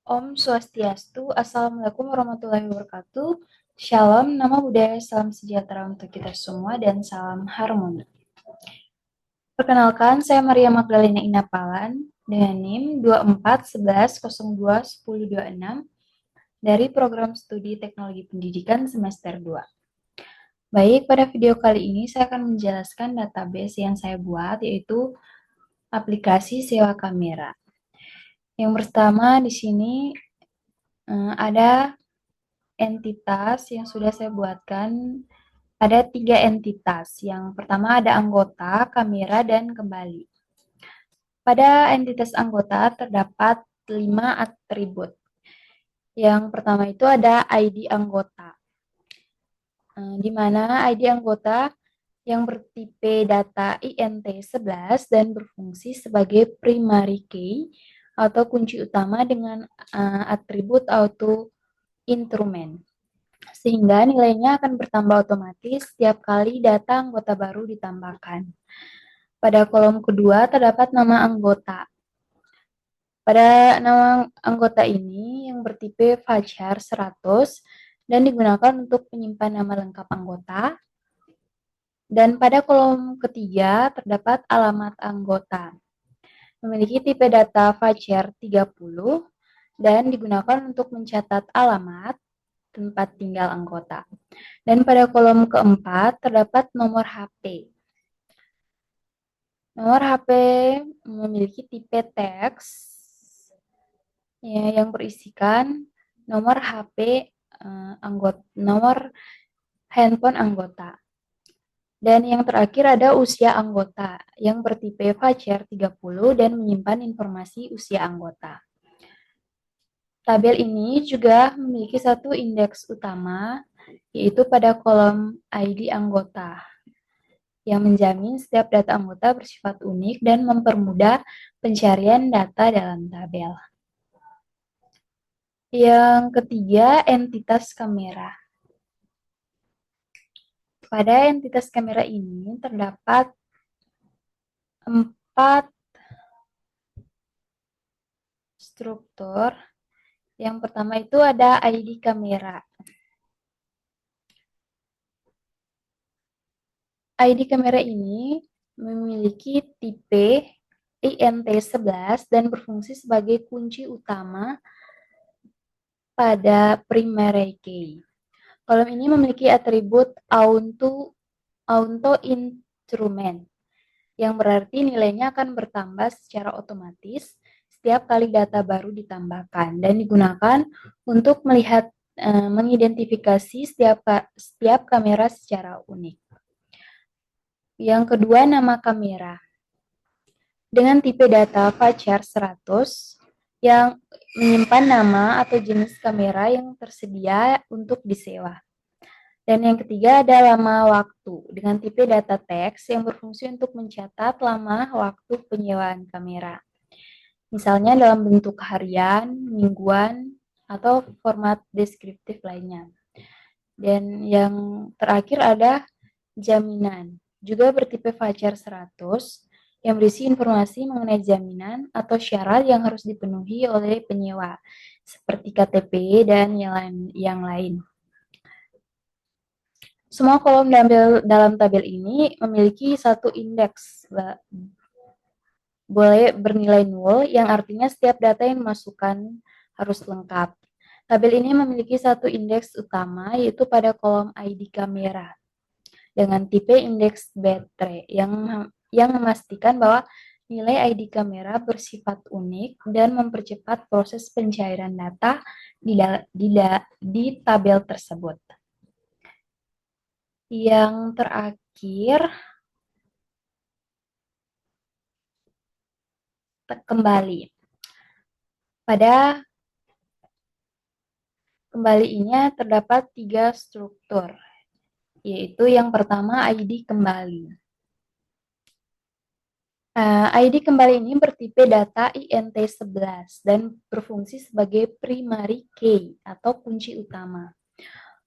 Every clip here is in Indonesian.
Om Swastiastu, Assalamualaikum warahmatullahi wabarakatuh. Shalom, nama budaya, salam sejahtera untuk kita semua, dan salam harmoni. Perkenalkan, saya Maria Magdalena Inapalan dengan NIM 2411021026 dari Program Studi Teknologi Pendidikan Semester 2. Baik, pada video kali ini saya akan menjelaskan database yang saya buat, yaitu aplikasi sewa kamera. Yang pertama di sini ada entitas yang sudah saya buatkan. Ada 3 entitas. Yang pertama ada anggota, kamera, dan kembali. Pada entitas anggota terdapat 5 atribut. Yang pertama itu ada ID anggota, di mana ID anggota yang bertipe data INT11 dan berfungsi sebagai primary key atau kunci utama dengan atribut auto intrument, sehingga nilainya akan bertambah otomatis setiap kali data anggota baru ditambahkan. Pada kolom kedua terdapat nama anggota. Pada nama anggota ini yang bertipe Fajar 100 dan digunakan untuk menyimpan nama lengkap anggota. Dan pada kolom ketiga terdapat alamat anggota. Memiliki tipe data Fajar 30 dan digunakan untuk mencatat alamat tempat tinggal anggota. Dan pada kolom keempat terdapat nomor HP. Nomor HP memiliki tipe teks ya, yang berisikan nomor HP nomor handphone anggota. Dan yang terakhir ada usia anggota yang bertipe Fajar 30 dan menyimpan informasi usia anggota. Tabel ini juga memiliki satu indeks utama, yaitu pada kolom ID anggota, yang menjamin setiap data anggota bersifat unik dan mempermudah pencarian data dalam tabel. Yang ketiga, entitas kamera. Pada entitas kamera ini terdapat 4 struktur. Yang pertama itu ada ID kamera. ID kamera ini memiliki tipe INT11 dan berfungsi sebagai kunci utama pada primary key. Kolom ini memiliki atribut auto intrument, yang berarti nilainya akan bertambah secara otomatis setiap kali data baru ditambahkan dan digunakan untuk melihat mengidentifikasi setiap kamera secara unik. Yang kedua, nama kamera. Dengan tipe data Fajar 100 yang menyimpan nama atau jenis kamera yang tersedia untuk disewa. Dan yang ketiga ada lama waktu dengan tipe data teks yang berfungsi untuk mencatat lama waktu penyewaan kamera. Misalnya dalam bentuk harian, mingguan, atau format deskriptif lainnya. Dan yang terakhir ada jaminan, juga bertipe Fajar 100 yang berisi informasi mengenai jaminan atau syarat yang harus dipenuhi oleh penyewa, seperti KTP dan yang lain. Semua kolom dalam tabel ini memiliki satu indeks, boleh bernilai 0, yang artinya setiap data yang dimasukkan harus lengkap. Tabel ini memiliki satu indeks utama, yaitu pada kolom ID kamera, dengan tipe indeks baterai, yang memastikan bahwa nilai ID kamera bersifat unik dan mempercepat proses pencairan data di tabel tersebut. Yang terakhir, kembali. Pada kembalinya terdapat 3 struktur, yaitu yang pertama ID kembali. ID kembali ini bertipe data INT11 dan berfungsi sebagai primary key atau kunci utama.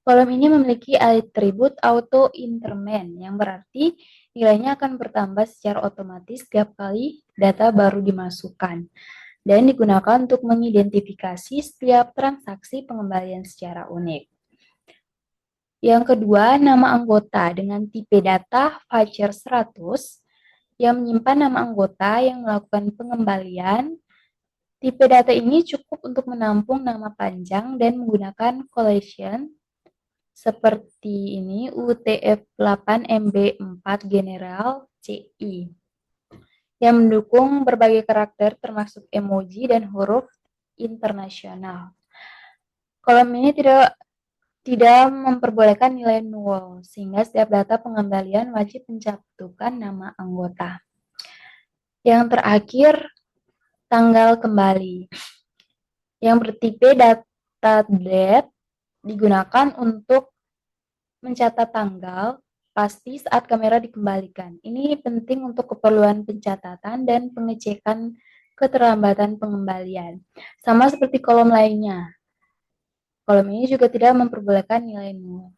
Kolom ini memiliki atribut auto increment yang berarti nilainya akan bertambah secara otomatis setiap kali data baru dimasukkan. dan digunakan untuk mengidentifikasi setiap transaksi pengembalian secara unik. Yang kedua, nama anggota dengan tipe data voucher 100 yang menyimpan nama anggota yang melakukan pengembalian. Tipe data ini cukup untuk menampung nama panjang dan menggunakan collection seperti ini UTF-8MB4 General CI yang mendukung berbagai karakter termasuk emoji dan huruf internasional. Kolom ini tidak memperbolehkan nilai null, sehingga setiap data pengembalian wajib mencantumkan nama anggota. Yang terakhir, tanggal kembali. Yang bertipe data date digunakan untuk mencatat tanggal pasti saat kamera dikembalikan. Ini penting untuk keperluan pencatatan dan pengecekan keterlambatan pengembalian. Sama seperti kolom lainnya. Kolom ini juga tidak memperbolehkan nilai nol.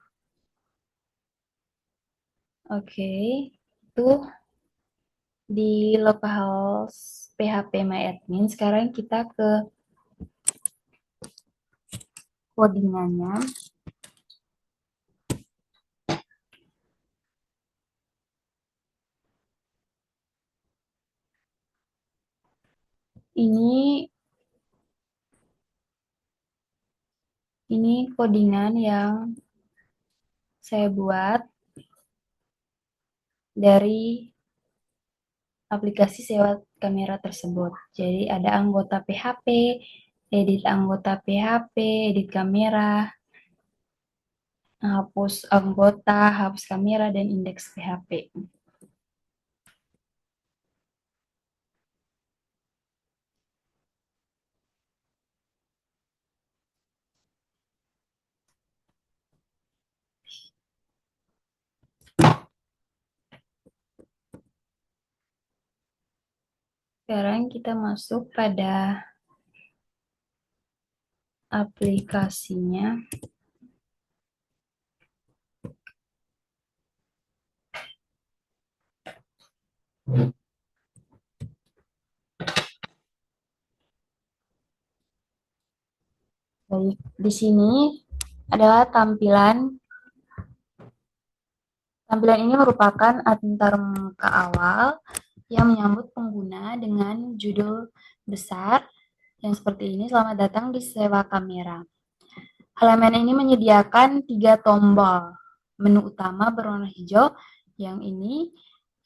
Oke, itu di localhost PHP MyAdmin. Sekarang kita ke codingannya. Ini codingan yang saya buat dari aplikasi sewa kamera tersebut. Jadi ada anggota PHP, edit anggota PHP, edit kamera, hapus anggota, hapus kamera, dan indeks PHP. Sekarang kita masuk pada aplikasinya. Baik, di sini adalah tampilan ini merupakan antar muka awal yang menyambut pengguna dengan judul besar yang seperti ini, selamat datang di sewa kamera. Halaman ini menyediakan 3 tombol. Menu utama berwarna hijau, yang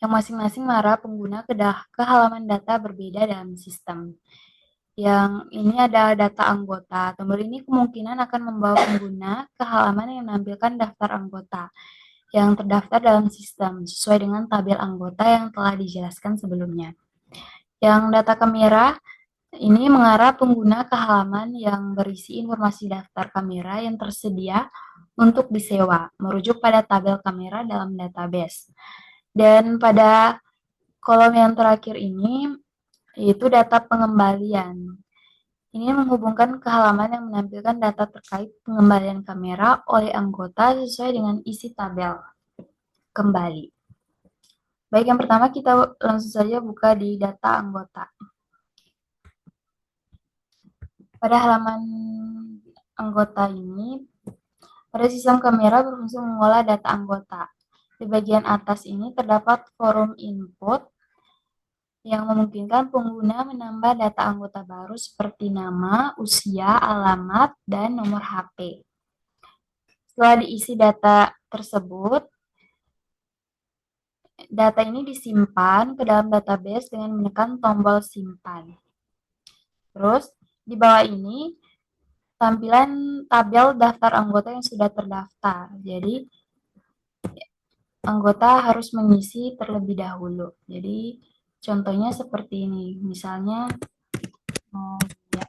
masing-masing mengarah pengguna ke halaman data berbeda dalam sistem. Yang ini ada data anggota. Tombol ini kemungkinan akan membawa pengguna ke halaman yang menampilkan daftar anggota yang terdaftar dalam sistem sesuai dengan tabel anggota yang telah dijelaskan sebelumnya. Yang data kamera ini mengarah pengguna ke halaman yang berisi informasi daftar kamera yang tersedia untuk disewa, merujuk pada tabel kamera dalam database. Dan pada kolom yang terakhir ini, yaitu data pengembalian. Ini menghubungkan ke halaman yang menampilkan data terkait pengembalian kamera oleh anggota sesuai dengan isi tabel kembali. Baik, yang pertama kita langsung saja buka di data anggota. Pada halaman anggota ini, pada sistem kamera berfungsi mengolah data anggota. Di bagian atas ini terdapat forum input yang memungkinkan pengguna menambah data anggota baru seperti nama, usia, alamat, dan nomor HP. Setelah diisi data tersebut, data ini disimpan ke dalam database dengan menekan tombol simpan. Terus, di bawah ini tampilan tabel daftar anggota yang sudah terdaftar. Jadi, anggota harus mengisi terlebih dahulu. Jadi, contohnya seperti ini. Misalnya, ya.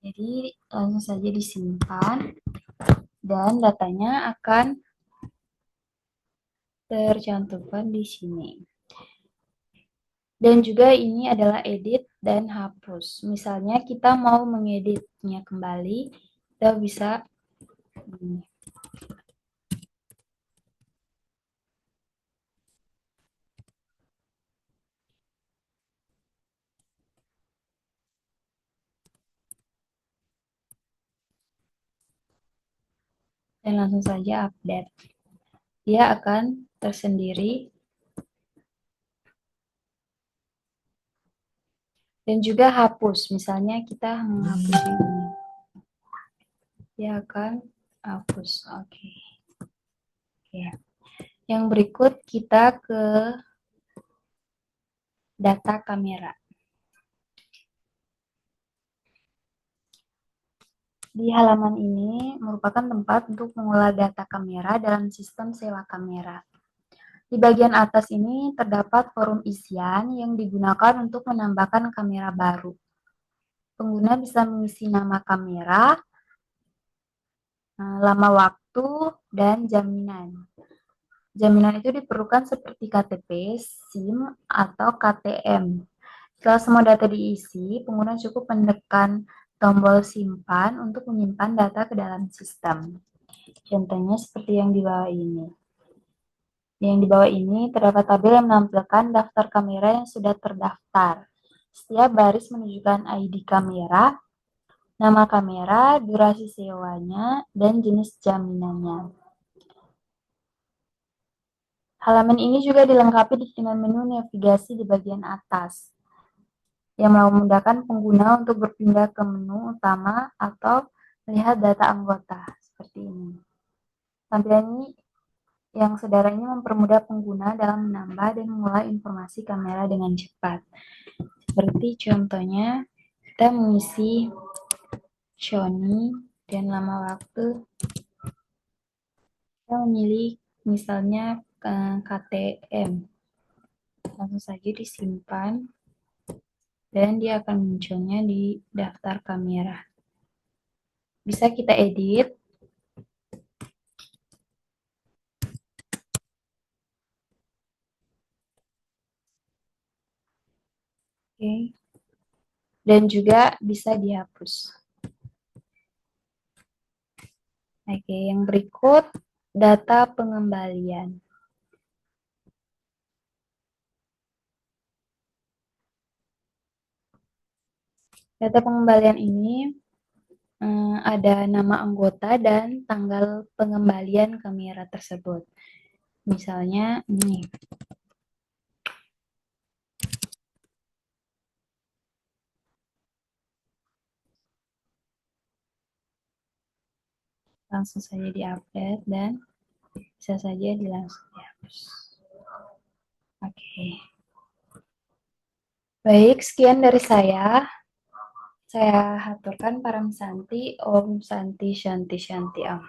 Jadi, langsung saja disimpan dan datanya akan tercantumkan di sini. Dan juga ini adalah edit dan hapus. Misalnya kita mau mengeditnya kembali, kita bisa ini. Dan langsung saja update. Dia akan tersendiri. Dan juga hapus. Misalnya kita menghapus ini. Dia akan hapus. Oke. Oke. Yang berikut kita ke data kamera. Di halaman ini merupakan tempat untuk mengolah data kamera dalam sistem sewa kamera. Di bagian atas ini terdapat forum isian yang digunakan untuk menambahkan kamera baru. Pengguna bisa mengisi nama kamera, lama waktu, dan jaminan. Jaminan itu diperlukan seperti KTP, SIM, atau KTM. Setelah semua data diisi, pengguna cukup menekan tombol simpan untuk menyimpan data ke dalam sistem. Contohnya seperti yang di bawah ini. Yang di bawah ini terdapat tabel yang menampilkan daftar kamera yang sudah terdaftar. Setiap baris menunjukkan ID kamera, nama kamera, durasi sewanya, dan jenis jaminannya. Halaman ini juga dilengkapi dengan menu navigasi di bagian atas, yang memudahkan pengguna untuk berpindah ke menu utama atau melihat data anggota, seperti ini. Tampilan ini yang sederhana ini mempermudah pengguna dalam menambah dan mengolah informasi kamera dengan cepat. Seperti contohnya, kita mengisi Sony dan lama waktu, kita memilih misalnya KTM. Langsung saja disimpan dan dia akan munculnya di daftar kamera. Bisa kita edit. Oke. Dan juga bisa dihapus. Oke, yang berikut data pengembalian. Data pengembalian ini ada nama anggota dan tanggal pengembalian kamera tersebut. Misalnya ini. Langsung saja di-update dan bisa saja langsung dihapus. Oke. Baik, sekian dari saya. Saya haturkan Param Santi, Om Santi Shanti Shanti Am.